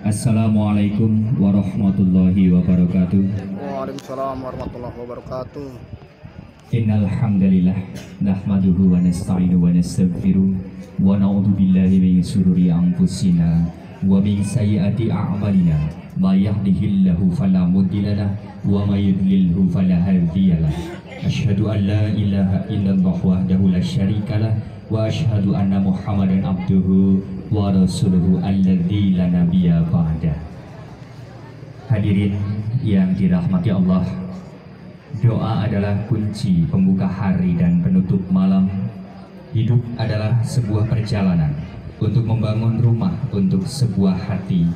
Assalamualaikum warahmatullahi wabarakatuh. Waalaikumsalam warahmatullahi wabarakatuh. Innal hamdalillah nahmaduhu wa nasta'inu wa nastaghfiruh wa na'udzu billahi min shururi anfusina wa min sayyiati a'malina. May yahdihillahu fala mudilla lahu wa may yudlilhu fala hadiya lahu. Asyhadu an la ilaha illallah wahdahu la syarika lahu wa asyhadu anna Muhammadan abduhu wa rasuluhu alladzi la nabiyya ba'da. Hadirin yang dirahmati Allah, doa adalah kunci pembuka hari dan penutup malam. Hidup adalah sebuah perjalanan untuk membangun rumah untuk sebuah hati,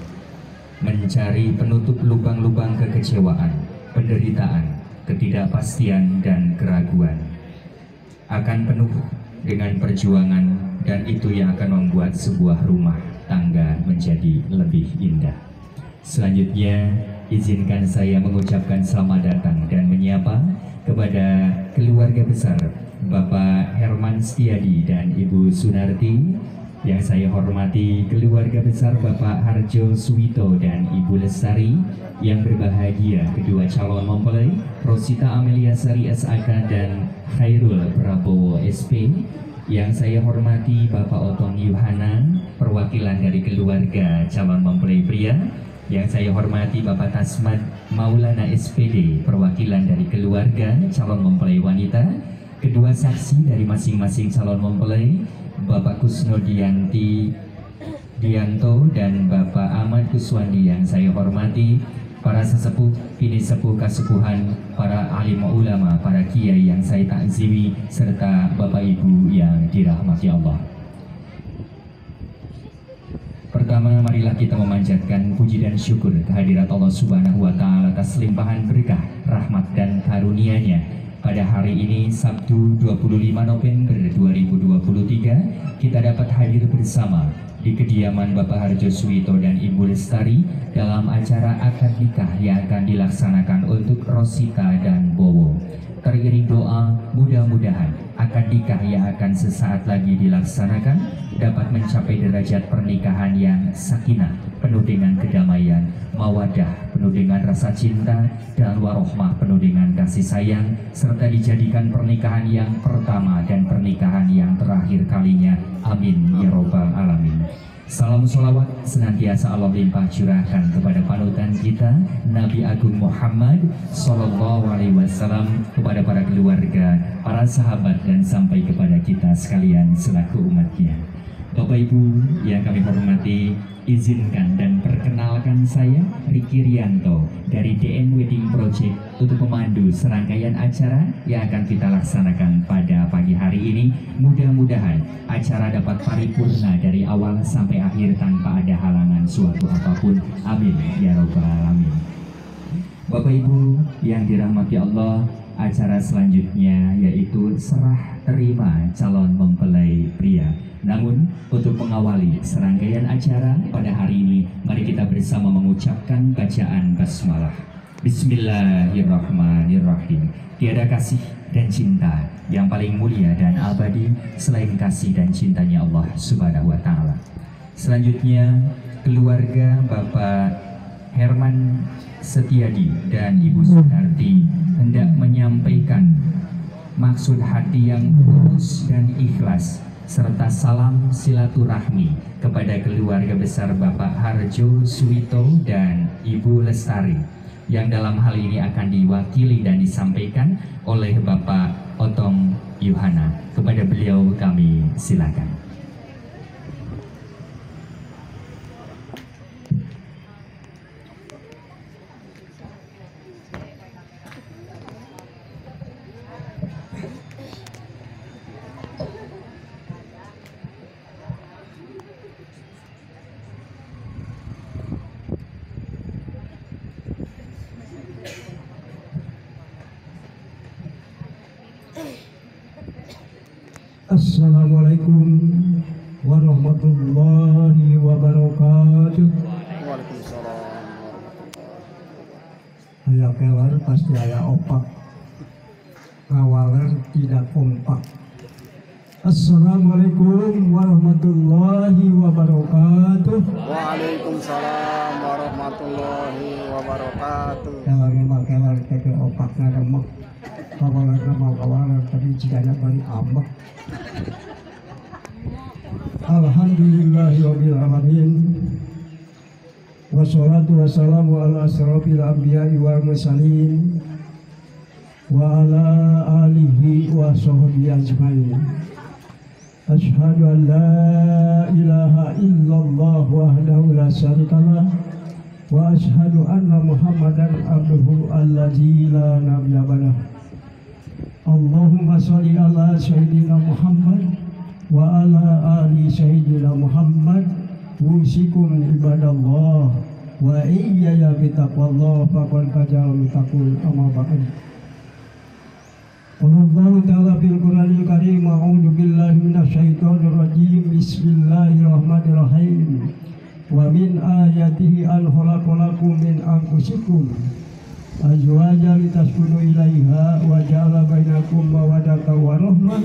mencari penutup lubang-lubang kekecewaan, penderitaan, ketidakpastian dan keraguan. Akan penuh dengan perjuangan, dan itu yang akan membuat sebuah rumah tangga menjadi lebih indah. Selanjutnya, izinkan saya mengucapkan selamat datang dan menyapa kepada keluarga besar Bapak Herman Setiadi dan Ibu Sunarti. Yang saya hormati keluarga besar Bapak Harjo Suwito dan Ibu Lestari. Yang berbahagia kedua calon mempelai Rosita Amelia Sari SAK dan Khairul Prabowo SP. Yang saya hormati Bapak Otong Yuhanan, perwakilan dari keluarga calon mempelai pria. Yang saya hormati Bapak Tasmat Maulana SPD, perwakilan dari keluarga calon mempelai wanita. Kedua saksi dari masing-masing calon mempelai, Bapak Kusno Dianto dan Bapak Ahmad Kuswandi. Yang saya hormati para sesepuh, kini sepuh kasukuhan, para alim ulama, para kiai yang saya takziwi, serta Bapak Ibu yang dirahmati Allah. Pertama, marilah kita memanjatkan puji dan syukur kehadirat Allah Subhanahu wa Ta'ala atas limpahan berkah, rahmat dan karunia-Nya. Pada hari ini, Sabtu 25 November 2023, kita dapat hadir bersama di kediaman Bapak Harjo Suwito dan Ibu Lestari dalam acara akad nikah yang akan dilaksanakan untuk Rosita dan Bowo. Teriring doa, mudah-mudahan akad nikah yang akan sesaat lagi dilaksanakan dapat mencapai derajat pernikahan yang sakinah, penuh dengan kedamaian, mawadah, penuh dengan rasa cinta, dan warohmah, penuh dengan kasih sayang, serta dijadikan pernikahan yang pertama dan pernikahan yang terakhir kalinya. Amin ya robbal alamin. Salam sholawat senantiasa Allah limpah curahkan kepada panutan kita Nabi Agung Muhammad Sallallahu Alaihi Wasallam, kepada para keluarga, para sahabat, dan sampai kepada kita sekalian selaku umatnya. Bapak Ibu yang kami hormati, izinkan dan perkenalkan saya Riki Rianto dari DN Wedding Project untuk memandu serangkaian acara yang akan kita laksanakan pada pagi hari ini. Mudah-mudahan acara dapat paripurna dari awal sampai akhir tanpa ada halangan suatu apapun. Amin ya robbal alamin. Bapak Ibu yang dirahmati Allah, acara selanjutnya yaitu serah terima calon mempelai pria. Namun untuk mengawali serangkaian acara pada hari ini, mari kita bersama mengucapkan bacaan basmalah. Bismillahirrahmanirrahim. Tiada kasih dan cinta yang paling mulia dan abadi selain kasih dan cintanya Allah Subhanahu wa Ta'ala. Selanjutnya, keluarga Bapak Herman Setiadi dan Ibu Sunarti hendak menyampaikan maksud hati yang tulus dan ikhlas serta salam silaturahmi kepada keluarga besar Bapak Harjo Suwito dan Ibu Lestari, yang dalam hal ini akan diwakili dan disampaikan oleh Bapak Otong Yuhana. Kepada beliau kami silakan. Assalamualaikum warahmatullahi wabarakatuh. Waalaikumsalam warahmatullahi. Aya kelar pasti aya opak, ngawaler tidak kompak. Assalamualaikum warahmatullahi wabarakatuh. Waalaikumsalam warahmatullahi wabarakatuh. Dalam kelar teke opak ngaremek. Kawalan mau kawalan tapi jika bari ambek. Alhamdulillahirabbil alamin. Wassalatu wassalamu ala asrofil anbiya'i wal mursalin wa ala alihi wa sahbihi ajmain. Asyhadu an la ilaha illallah wahdahu la syarikalah wa asyhadu anna Muhammadan abduhu allazi la nabiyya ba'dah. Allahumma sholli ala sayyidina Muhammad wa ala ali sayyidina Muhammad. Usikum ibadallah wa iyaya bitaqwallah faqad fajal mitaqul amma ba'd. Allah Ta'ala fil Qur'anil Karim, a'udzu billahi minasyaitonir rajim. Bismillahirrahmanirrahim. Wa min ayatihi an khalaqalakum min anfusikum azwajan litaskunu ilaiha wa ja'ala bainakum mawaddatan wa rahmah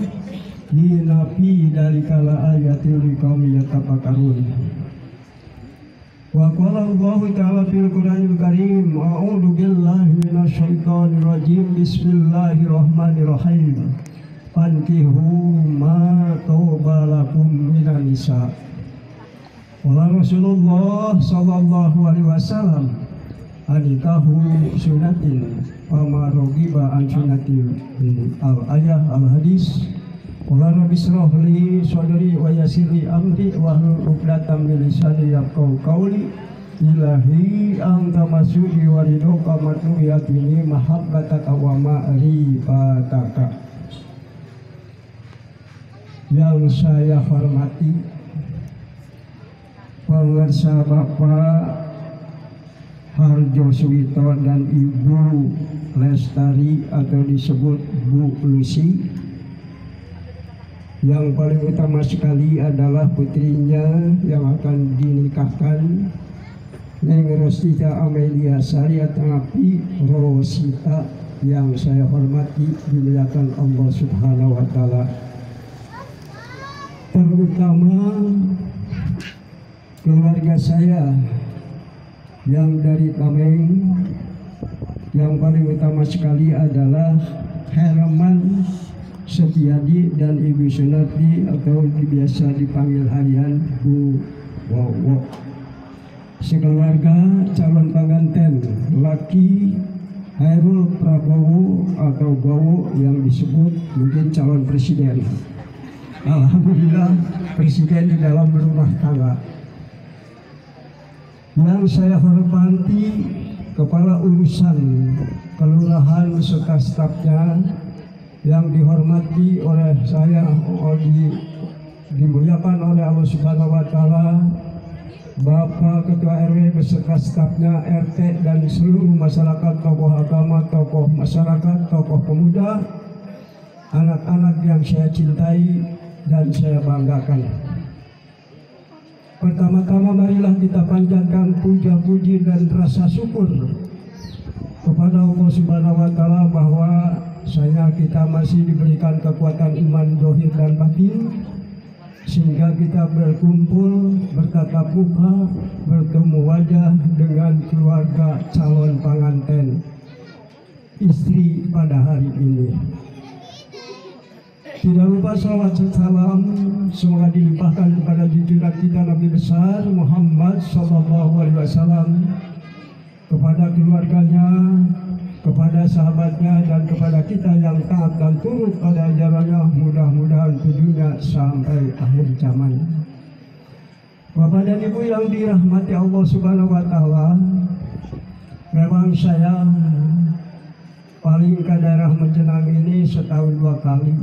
inna fi dzalika laayatil liqaumin yatafakkarun. Wa qala Allah Ta'ala fil Qur'anil Karim, a'udzu billahi minasyaitonir rajim. Bismillahirrahmanirrahim. Fankihu ma taba lakum minan nisa. Qala Rasulullah sallallahu alaihi wasallam, anikahu sunnatin wa ma raghiba an sunnati al-ayah al-hadis. Qala rabbi shrah li sadri wa yassir li amri wahlul 'uqdatam min lisani yafqahu qawli. Ilahi anta masudi wa ridhoka matluiyatini mahabbataka wa ma'rifataka. Yang saya hormati pemirsa Bapak Harjo Suwito dan Ibu Lestari atau disebut Bu Lucy. Yang paling utama sekali adalah putrinya yang akan dinikahkan, Neng Rosita Amelia Sari Atanapi Rosita, yang saya hormati dimuliakan Allah Subhanahu wa Ta'ala. Terutama keluarga saya yang dari Tameng, yang paling utama sekali adalah Herman Setiadi dan Ibu Sunati atau biasa dipanggil harian Bu Wowo. Sekeluarga calon pengantin laki Hairul Prabowo atau Bowo yang disebut mungkin calon presiden. Alhamdulillah presiden di dalam rumah tangga. Yang saya hormati kepala urusan kelurahan beserta stafnya, yang dihormati oleh saya, dimuliakan oleh Allah Subhanahu wa Ta'ala, Bapak Ketua RW beserta stafnya, RT dan seluruh masyarakat, tokoh agama, tokoh masyarakat, tokoh pemuda, anak-anak yang saya cintai dan saya banggakan. Pertama-tama marilah kita panjatkan puja-puji dan rasa syukur kepada Allah Subhanahu wa Ta'ala bahwa kita masih diberikan kekuatan iman dohir dan batin, sehingga kita berkumpul, bertatap muka, bertemu wajah dengan keluarga calon pengantin istri pada hari ini. Tidak lupa salawat dan salam semoga dilimpahkan kepada junjungan kita Nabi besar Muhammad sallallahu alaihi wasallam, kepada keluarganya, kepada sahabatnya, dan kepada kita yang taat dan turut pada ajarannya, mudah-mudahan tujuannya sampai akhir zaman. Bapak dan Ibu yang dirahmati Allah Subhanahu wa Ta'ala, memang saya paling ke daerah Menjenang ini setahun 2 kali.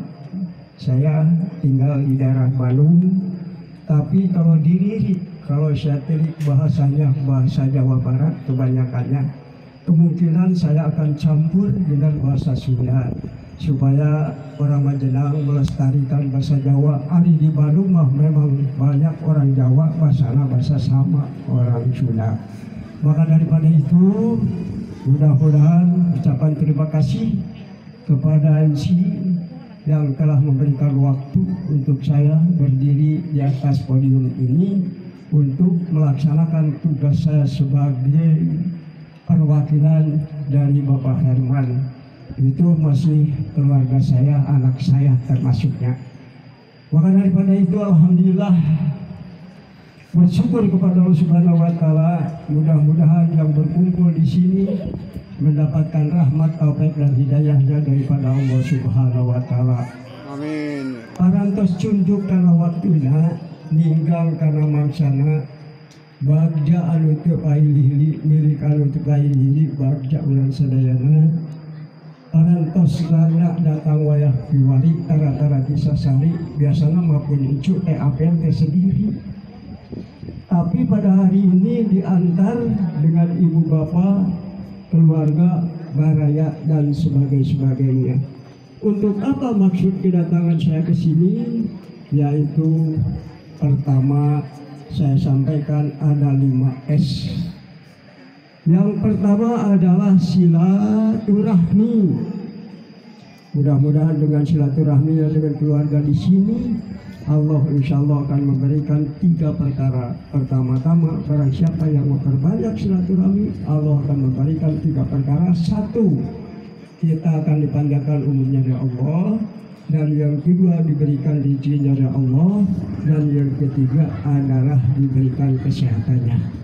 Saya tinggal di daerah Bandung, tapi kalau diri, kalau saya telik bahasanya bahasa Jawa Barat kebanyakannya, kemungkinan saya akan campur dengan bahasa Sunda supaya orang Majenang melestarikan bahasa Jawa. Ari di Bandung mah memang banyak orang Jawa, bahasa sama orang Sunda. Maka daripada itu, mudah-mudahan ucapan terima kasih kepada MC yang telah memberikan waktu untuk saya berdiri di atas podium ini untuk melaksanakan tugas saya sebagai perwakilan dari Bapak Herman. Itu masih keluarga saya, anak saya termasuknya. Maka daripada itu alhamdulillah bersyukur kepada Allah Subhanahu wa taala, mudah-mudahan yang berkumpul di sini mendapatkan rahmat, taufik dan hidayahnya daripada Allah Subhanahu wa taala. Amin. Parantos cunjuk karena waktunya, ninggal karena mangsana, bagja anu teu pailih milik anu teu pailih bagja ulang sadayana. Parantos rana datang wayah piwari tara-tara kisah sari, biasanya maupun icu apel teh sendiri. Tapi pada hari ini diantar dengan ibu bapak, keluarga, baraya dan sebagainya. Untuk apa maksud kedatangan saya ke sini? Yaitu pertama saya sampaikan ada 5S. Yang pertama adalah silaturahmi. Mudah-mudahan dengan silaturahmi dengan keluarga di sini, Allah insya Allah akan memberikan 3 perkara. Pertama-tama, barang siapa yang memperbanyak silaturahmi, Allah akan memberikan 3 perkara. 1, kita akan dipanjangkan umurnya dari Allah. Dan yang kedua, diberikan rezekinya dari Allah. Dan yang ketiga adalah diberikan kesehatannya.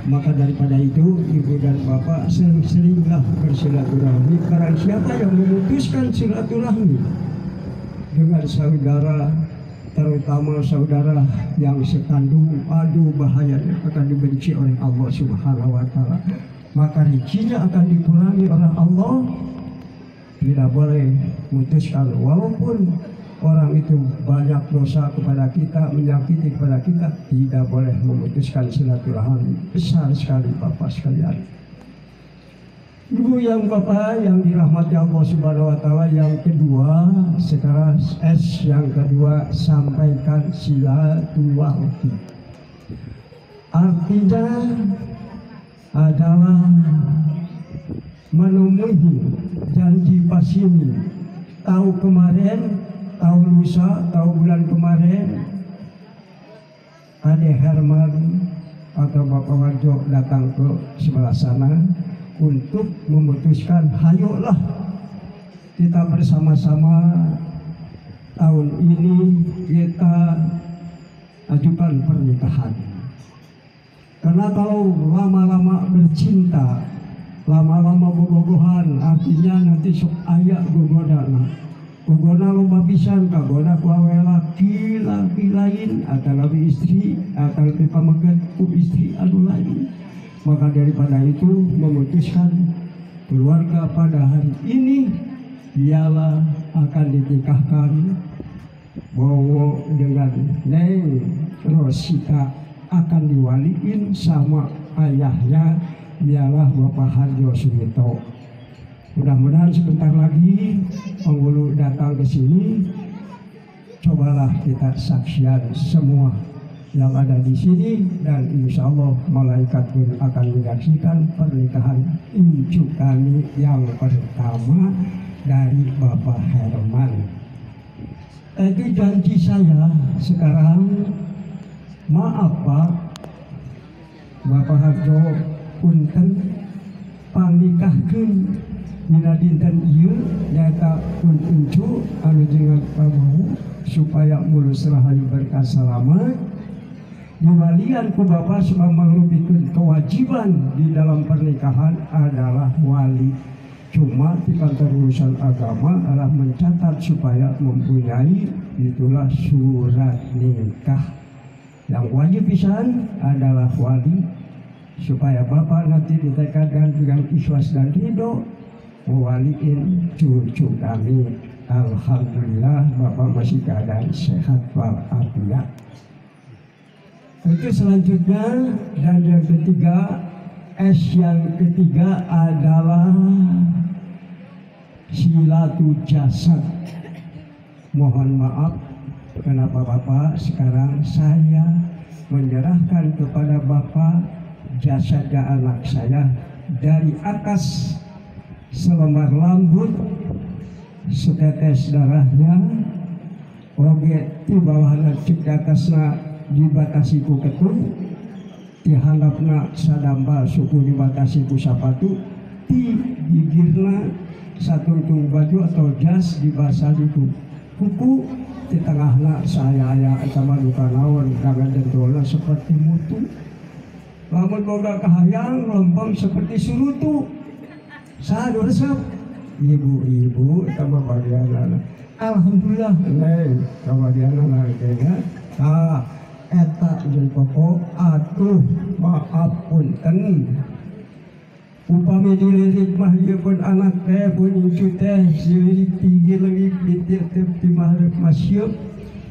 Maka daripada itu, ibu dan bapak sering-seringlah bersilaturahmi. Barang siapa yang memutuskan silaturahmi dengan saudara, terutama saudara yang sekandung, aduh bahayanya akan dibenci oleh Allah Subhanahu wa taala. Maka rezekinya akan dikurangi oleh Allah. Tidak boleh memutuskan walaupun orang itu banyak dosa kepada kita, menyakiti kepada kita, tidak boleh memutuskan silaturahmi. Besar sekali Bapak sekalian. Ibu yang Bapak yang dirahmati Allah Subhanahu wa taala, yang kedua, sekarang S yang kedua, sampaikan silaturahmi. Artinya adalah memenuhi janji pas ini. Tahu kemarin, tahu lusa, tahu bulan kemarin, Ade Herman atau Bapak Warjo datang ke sebelah sana untuk memutuskan, hayolah kita bersama-sama tahun ini kita ajukan pernikahan. Karena kalau lama-lama bercinta, lama-lama bobogohan, artinya nanti sok ayak gogodana. Gogoda lomba pisan, kagoda ku awe laki lain, atau lebih istri, atau lebih pamagat ku istri anu lain. Maka daripada itu memutuskan keluarga pada hari ini ialah akan dinikahkan Bowo dengan Neng Rosita, akan diwaliin sama ayahnya ialah Bapak Harjo Sumito. Mudah-mudahan sebentar lagi penghulu datang ke sini. Cobalah kita saksian semua yang ada di sini, dan insya Allah malaikat pun akan menyaksikan pernikahan incu kami yang pertama dari Bapak Herman. Itu janji saya. Sekarang maaf Pak, Bapak Harjo punten panikahkeun dina dinten ieu nyata pun incu anu jeung pamau supaya mulus rahayu berkah selamat. Diwalian ku Bapak sebab mangrupikeun kewajiban di dalam pernikahan adalah wali. Cuma di kantor urusan agama adalah mencatat supaya mempunyai itulah surat nikah. Yang wajib pisan adalah wali, supaya Bapak nanti ditekadkan dengan ikhlas dan ridho mewaliin cucu kami. Alhamdulillah Bapak masih keadaan sehat walafiat. Itu selanjutnya, dan yang ketiga, S yang ketiga adalah silatu jasad. Mohon maaf, kenapa Bapak sekarang saya menyerahkan kepada Bapak jasadnya anak saya, dari atas selembar rambut, setetes darahnya, oge di bawah cek di atasnya dibatasi ku ketun, Dihandapna sadamba suku dibatasi ku sapatu, ti gigirna satungtung baju atau jas dibasari ku kuku, di tengahna saya sama duka naon dengan dentolna seperti mutu. Lamun boga kahayang lompong seperti surutu. Sadu resep ibu-ibu sama bagian. Alhamdulillah neng kemudian harganya eta jeung pokok atuh maaf punten upami dilirik mah ieu pun anak teh pun cucu teh dilirik tinggi leuwih dititip di maharep masyeup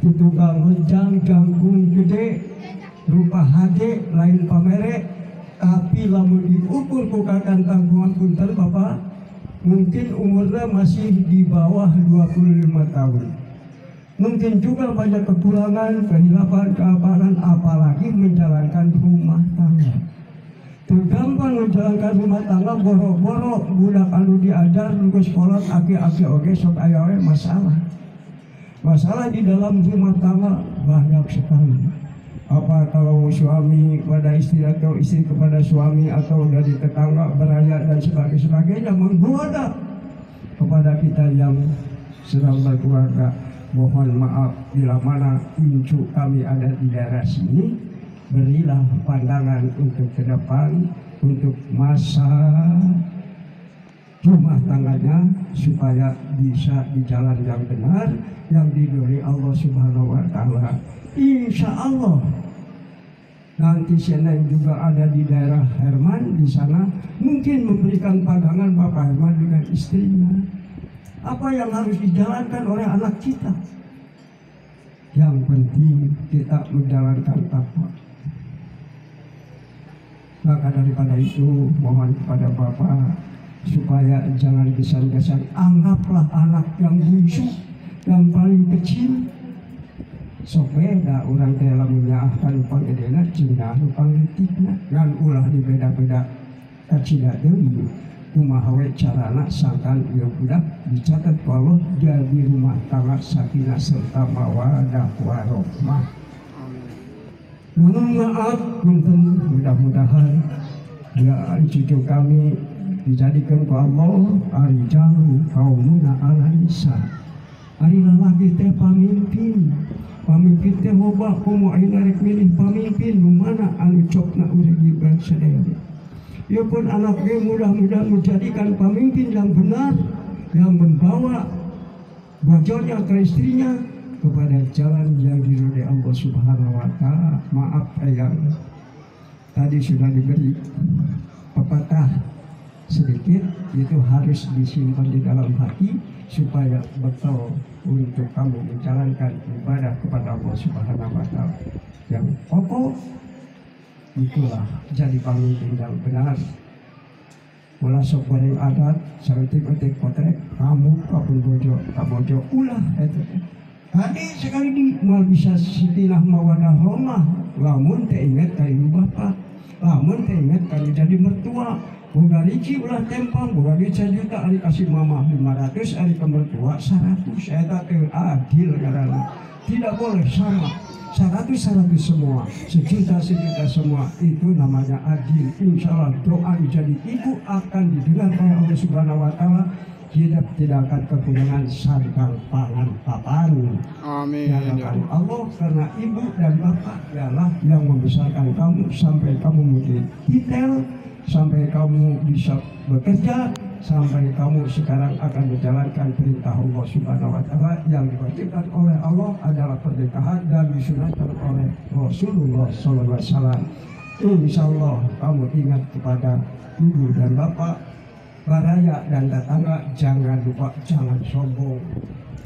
ditunggang renjang jangkung gede rupa hade lain pamere tapi lamun diukur ku kakantang punten Bapak mungkin umurnya masih di bawah 25 tahun. Mungkin juga banyak kekurangan, kehilapan, keaparan, apalagi menjalankan rumah tangga. Tergampang menjalankan rumah tangga, boro-boro budak anu diajar nunggu sekolah, aki-aki oge sok aya we masalah. Masalah di dalam rumah tangga banyak sekali. Apa kalau suami kepada istri atau istri kepada suami atau dari tetangga beraya dan sebagainya menggoda kepada kita yang sedang berkeluarga. Mohon maaf bila mana incu kami ada di daerah sini, berilah pandangan untuk ke depan untuk masa rumah tangganya supaya bisa di jalan yang benar yang diridhoi Allah Subhanahu wa taala. Insya Allah nanti Seneng juga ada di daerah Herman di sana mungkin memberikan pandangan Bapak Herman dengan istrinya apa yang harus dijalankan oleh anak kita. Yang penting kita menjalankan takwa. Maka daripada itu mohon kepada Bapak supaya jangan gesan-gesan, anggaplah anak yang bungsu yang paling kecil. Sok beda orang teh lamun nyaahkan upang edena cina upang letikna ngan ulah dibeda-beda kacida deui kumaha we carana sangkan ieu budak dicatat ku Allah jadi rumah tangga sakinah serta mawaddah warahmah. Mohon maaf punten mudah-mudahan ya cucu kami dijadikan ku Allah ari jalu kaumuna alaisa ari lalaki teh pamimpin teh loba kumaha ayeuna rek milih pamimpin nu mana anu cokna urang Gibran sadaya. Ieu pun anaknya mudah-mudahan menjadikan pemimpin yang benar yang membawa bojonya ke istrinya kepada jalan yang diridhoi Allah Subhanahu wa taala. Maaf yang tadi sudah diberi pepatah sedikit itu harus disimpan di dalam hati supaya betul untuk kamu menjalankan ibadah kepada Allah Subhanahu wa taala. Yang pokok itulah jadi pemimpin yang benar. Ulah sok goreng adat, saeutik-eutik potrek, kamu kapun bojo ulah eta. Tadi sekali di moal bisa sitinah mawadah romah, lamun teh inget ka ibu bapak, lamun teh inget ka jadi mertua. Boga riji ulah tempang, boga duit 1 juta ari kasih mama 500, ari ke mertua 100. Eta teh adil karena tidak boleh sama. 100 semua, 1 juta semua, itu namanya adil. Insya Allah doa jadi ibu akan didengar oleh Allah Subhanahu wa taala. Tidak akan kekurangan sandang pangan papan. Amin. Ya Allah, karena ibu dan bapak ialah yang membesarkan kamu sampai kamu menjadi detail, sampai kamu bisa bekerja, sampai kamu sekarang akan menjalankan perintah Allah Subhanahu wa taala yang diwajibkan oleh Allah adalah pernikahan dan disunahkan oleh Rasulullah sallallahu alaihi wasallam. Insyaallah kamu ingat kepada ibu dan bapak, baraya dan tetangga, jangan lupa, jangan sombong.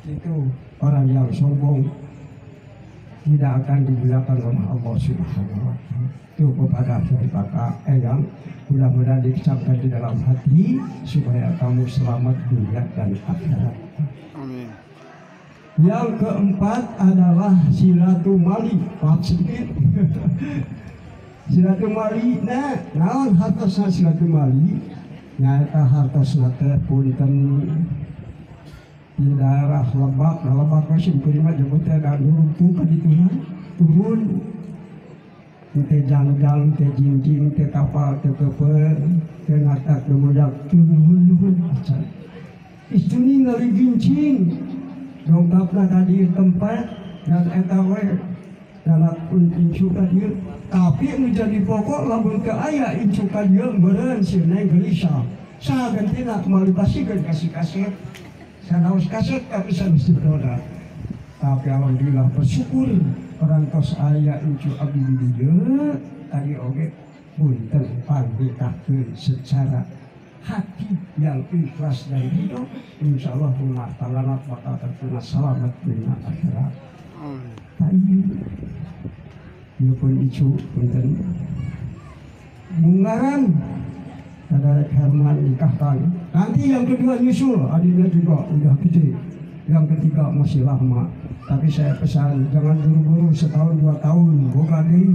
Itu orang yang sombong tidak akan dimuliakan oleh Allah Subhanahu wa taala. Itu kepada kakak yang mudah-mudahan dikecapkan di dalam hati supaya kamu selamat dunia dan akhirat. Amin. Yang keempat adalah silaturahmi. Maaf sedikit. Silaturahmi. Nah, naon hartosna silaturahmi? Nyata hartosna teh punten di daerah Lebak. Lebak masih diterima jemput teh ada turun. teu jangjang, teu jinjing, teu kapal, teu keupeun, teu ngatak, teu budak, teu nuhun acan. Istri ngali gincing, dongkapna tadi tempat dan eta we dalam incu ka dieu. Tapi menjadi pokok lamun teu aya incu ka dieu meureun si Neng gelisah. Saha gantina meuli basikeun kasih kaset. Sanaos kaset tapi sanes berdoa. Tapi alhamdulillah bersyukur perantos aya incu abdi di dieu tadi oge punten pambetakeun secara hati yang ikhlas dan ridho, insya Allah rumah tangga bakal terkena selamat dunia akhirat. Tapi dia pun icu punten bungaran ada Herman nikahkan. Nanti yang kedua nyusul, adiknya juga udah gede. Yang ketiga masih lama. Tapi saya pesan jangan buru-buru setahun 2 tahun boga deui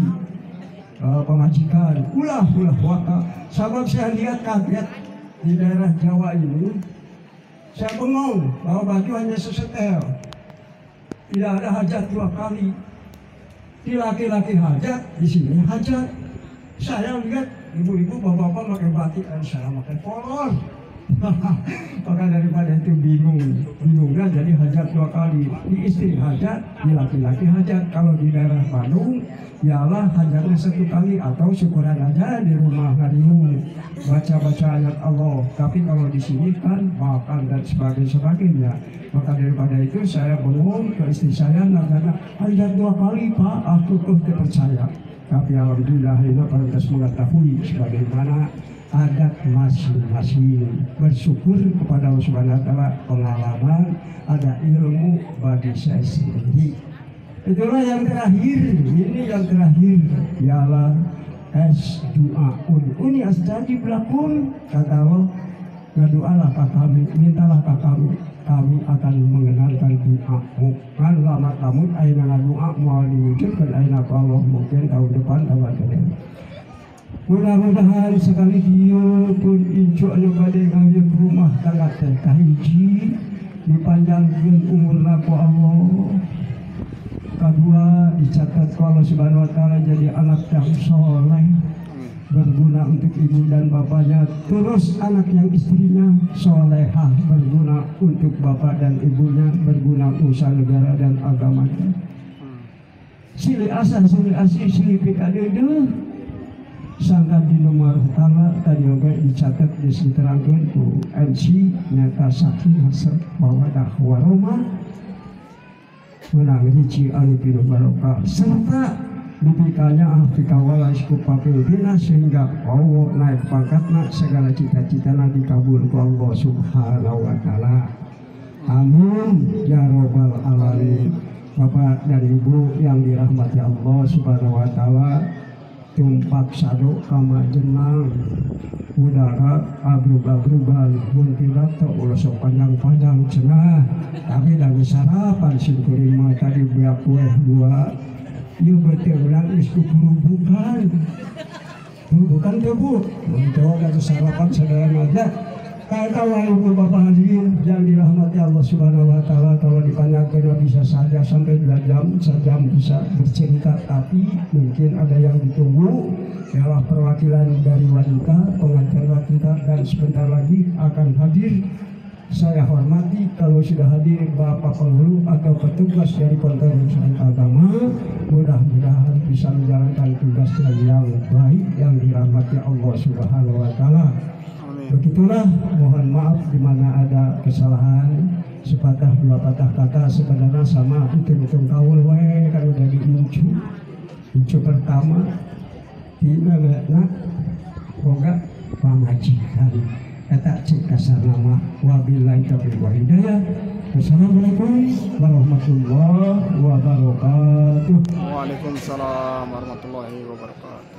pemajikan. Ulah waka. Sabab saya lihat kaget di daerah Jawa ini, saya bengong bahwa baju hanya sesetel, tidak ada hajat 2 kali. Di laki-laki hajat, di sini hajat. Saya lihat ibu-ibu, bapak-bapak pakai batik dan saya pakai kolor. Maka daripada itu bingungnya jadi hajat 2 kali. Di istri hajat, di laki-laki hajat. Kalau di daerah Bandung, ialah hajatnya 1 kali atau syukuran aja di rumah ngariung baca-baca ayat Allah. Tapi kalau di sini kan makan dan sebagainya. Maka daripada itu saya bengong ke istri saya, nagana hajat 2 kali Pak, aku tuh percaya. Tapi alhamdulillah ini pantas mengetahui sebagaimana adat masing-masing. Bersyukur kepada Allah Subhanahu wa taala pengalaman ada ilmu bagi saya sendiri. Itulah yang terakhir, ini yang terakhir ialah S2 Uni asjadi belakun kata Allah, ngadualah ka kami, mintalah ka kami akan mengenalkan doamu. Kan lama tamu ayeuna doa mau diwujudkan ayeuna ka Allah mungkin tahun depan tahun depan. Mudah-mudahan sekali dia pun incu anu bade ngayeuh rumah tangga teh kahiji dipanjangkeun umurna ku Allah. Kedua dicatat ku Allah Subhanahu wa taala jadi anak yang soleh, berguna untuk ibu dan bapaknya. Terus anak yang istrinya solehah, berguna untuk bapak dan ibunya, berguna usaha negara dan agamanya. Sili asa, sili asi, sili pikadeuh sangka di nomor tangga tadi oke dicatat diterangkan ku MC nyata sakinah mawaddah warahmah menang hiji anu pinu barokah serta diberikannya Afrika wala isku papildina sehingga Allah naik pangkatna segala cita-citana dikabul ku Allah Subhanahu wa taala. Amin ya robbal alamin. Bapak dan Ibu yang dirahmati Allah Subhanahu wa taala, tumpak sado kama jenang udara abrug-abrugan pun tidak tak ulah sok panjang-panjang cenah tapi lagi sarapan singkuring mah tadi beak kue 2 ieu berarti urang geus kukurubukan bukan teh Bu untuk ada sarapan sadaya aja. Kata wahai Bapak hadirin yang dirahmati Allah Subhanahu wa taala, kalau dipanjangkan bisa saja sampai 2 jam, sejam bisa bercerita, tapi mungkin ada yang ditunggu ialah perwakilan dari wanita, pengantin wanita, dan sebentar lagi akan hadir. Saya hormati kalau sudah hadir Bapak Penghulu atau petugas dari Kantor Urusan Agama, mudah-mudahan bisa menjalankan tugas yang baik yang dirahmati Allah Subhanahu wa taala. Begitulah, mohon maaf di mana ada kesalahan, sepatah 2 patah kata sebenarnya sama hitung-hitung kaul we kan udah incu pertama dina boga pamajikan eta cek kasar nama wabillahi taufiq wal hidayah. Wassalamualaikum warahmatullahi wabarakatuh. Waalaikumsalam warahmatullahi wabarakatuh.